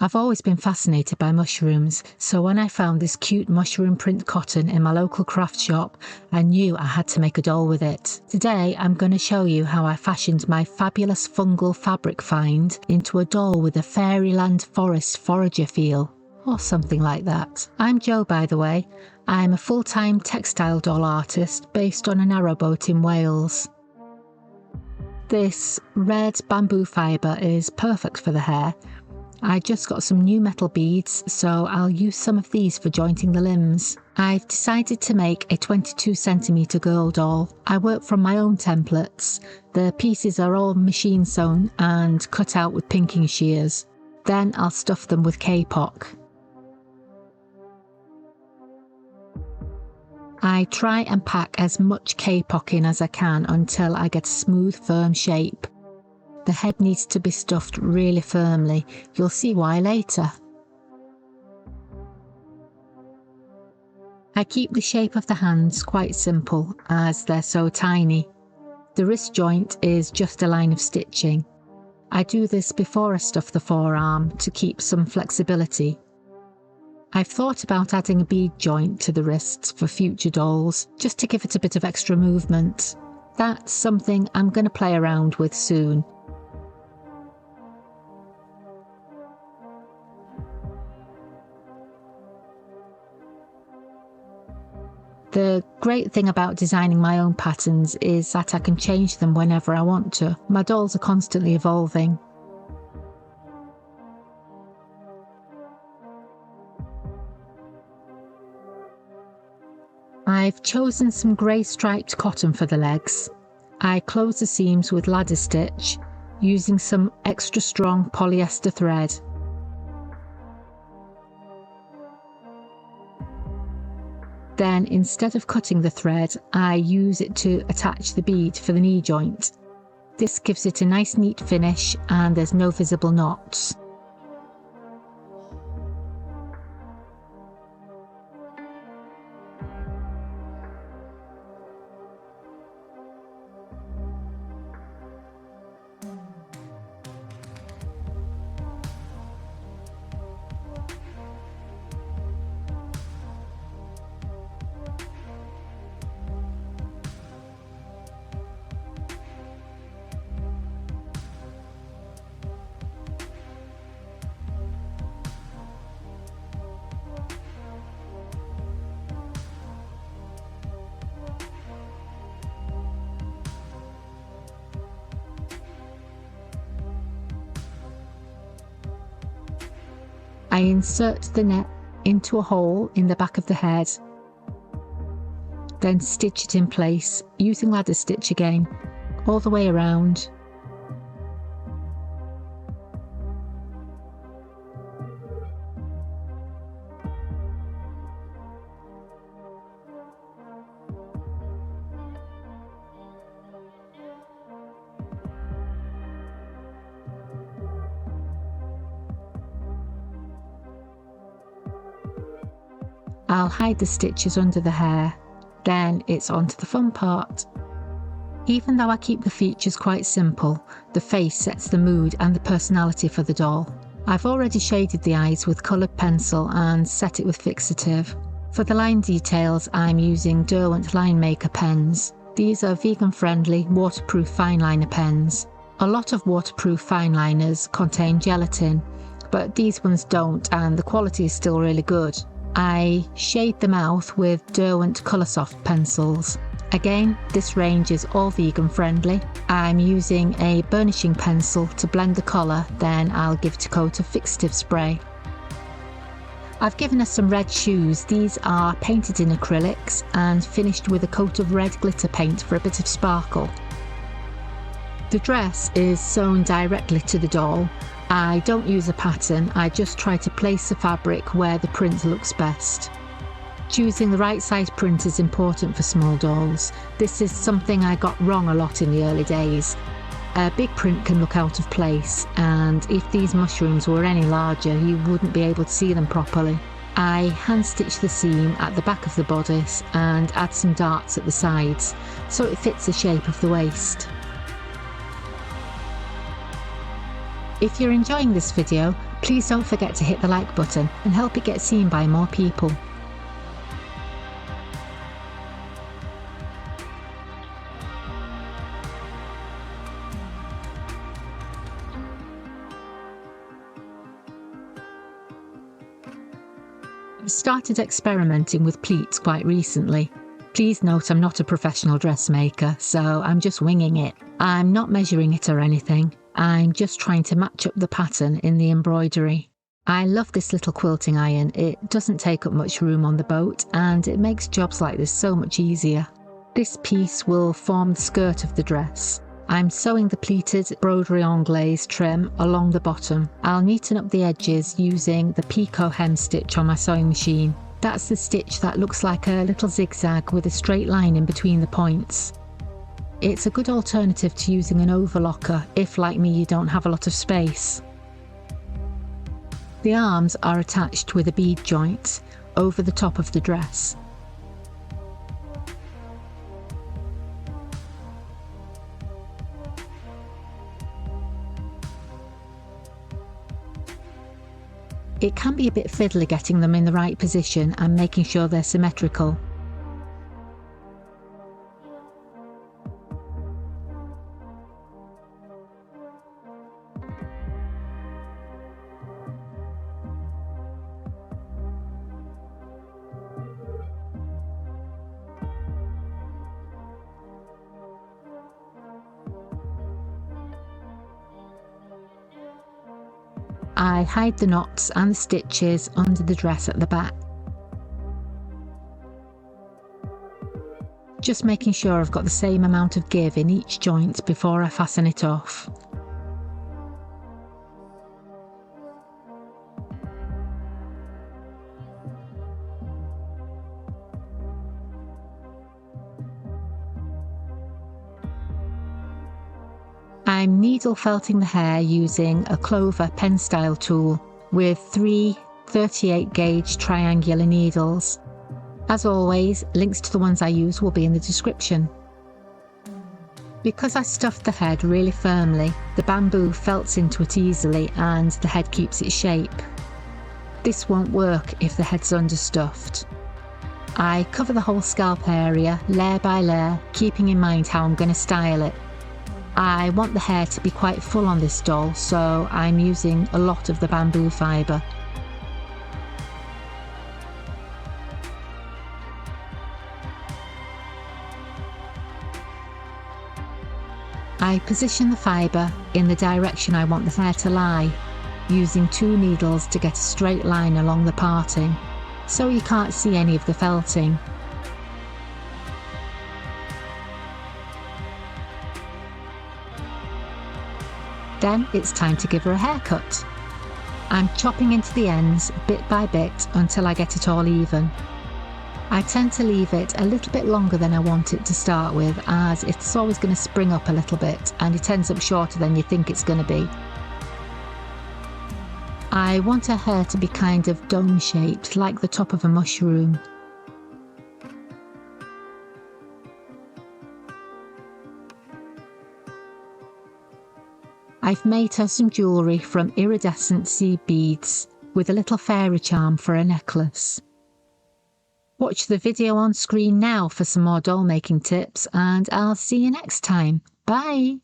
I've always been fascinated by mushrooms, so when I found this cute mushroom print cotton in my local craft shop, I knew I had to make a doll with it. Today I'm going to show you how I fashioned my fabulous fungal fabric find into a doll with a fairyland forest forager feel, or something like that. I'm Jo, by the way. I'm a full-time textile doll artist based on a narrowboat in Wales. This red bamboo fibre is perfect for the hair. I just got some new metal beads, so I'll use some of these for jointing the limbs. I've decided to make a 22cm girl doll. I work from my own templates. The pieces are all machine sewn and cut out with pinking shears. Then I'll stuff them with Kapok. I try and pack as much Kapok in as I can until I get a smooth, firm shape. The head needs to be stuffed really firmly. You'll see why later. I keep the shape of the hands quite simple as they're so tiny. The wrist joint is just a line of stitching. I do this before I stuff the forearm to keep some flexibility. I've thought about adding a bead joint to the wrists for future dolls, just to give it a bit of extra movement. That's something I'm going to play around with soon. The great thing about designing my own patterns is that I can change them whenever I want to. My dolls are constantly evolving. I've chosen some grey striped cotton for the legs. I close the seams with ladder stitch using some extra strong polyester thread. Then, instead of cutting the thread, I use it to attach the bead for the knee joint. This gives it a nice neat finish and there's no visible knots. I insert the net into a hole in the back of the head, then stitch it in place using ladder stitch again, all the way around. I'll hide the stitches under the hair, then it's on to the fun part. Even though I keep the features quite simple, the face sets the mood and the personality for the doll. I've already shaded the eyes with coloured pencil and set it with fixative. For the line details, I'm using Derwent Line Maker pens. These are vegan-friendly, waterproof fine liner pens. A lot of waterproof fine liners contain gelatin, but these ones don't, and the quality is still really good. I shade the mouth with Derwent Coloursoft pencils. Again, this range is all vegan friendly. I'm using a burnishing pencil to blend the colour, then I'll give it a coat of fixative spray. I've given us some red shoes. These are painted in acrylics and finished with a coat of red glitter paint for a bit of sparkle. The dress is sewn directly to the doll. I don't use a pattern, I just try to place the fabric where the print looks best. Choosing the right size print is important for small dolls. This is something I got wrong a lot in the early days. A big print can look out of place, and if these mushrooms were any larger, you wouldn't be able to see them properly. I hand stitch the seam at the back of the bodice and add some darts at the sides, so it fits the shape of the waist. If you're enjoying this video, Please don't forget to hit the like button and help it get seen by more people. I've started experimenting with pleats quite recently. Please note I'm not a professional dressmaker, so I'm just winging it. I'm not measuring it or anything. I'm just trying to match up the pattern in the embroidery. I love this little quilting iron. It doesn't take up much room on the boat and it makes jobs like this so much easier. This piece will form the skirt of the dress. I'm sewing the pleated broderie anglaise trim along the bottom. I'll neaten up the edges using the picot hem stitch on my sewing machine. That's the stitch that looks like a little zigzag with a straight line in between the points. It's a good alternative to using an overlocker if, like me, you don't have a lot of space. The arms are attached with a bead joint over the top of the dress. It can be a bit fiddly getting them in the right position and making sure they're symmetrical. I hide the knots and the stitches under the dress at the back. Just making sure I've got the same amount of give in each joint before I fasten it off. I'm needle felting the hair using a Clover pen style tool with 3 38 gauge triangular needles. As always, links to the ones I use will be in the description. Because I stuffed the head really firmly, the bamboo felts into it easily and the head keeps its shape. This won't work if the head's understuffed. I cover the whole scalp area layer by layer, keeping in mind how I'm going to style it. I want the hair to be quite full on this doll, so I'm using a lot of the bamboo fibre. I position the fibre in the direction I want the hair to lie, using 2 needles to get a straight line along the parting, so you can't see any of the felting. Then it's time to give her a haircut. I'm chopping into the ends bit by bit until I get it all even. I tend to leave it a little bit longer than I want it to start with, as it's always going to spring up a little bit and it ends up shorter than you think it's going to be. I want her hair to be kind of dome shaped, like the top of a mushroom. I've made her some jewellery from iridescent seed beads with a little fairy charm for a necklace. Watch the video on screen now for some more doll making tips and I'll see you next time. Bye!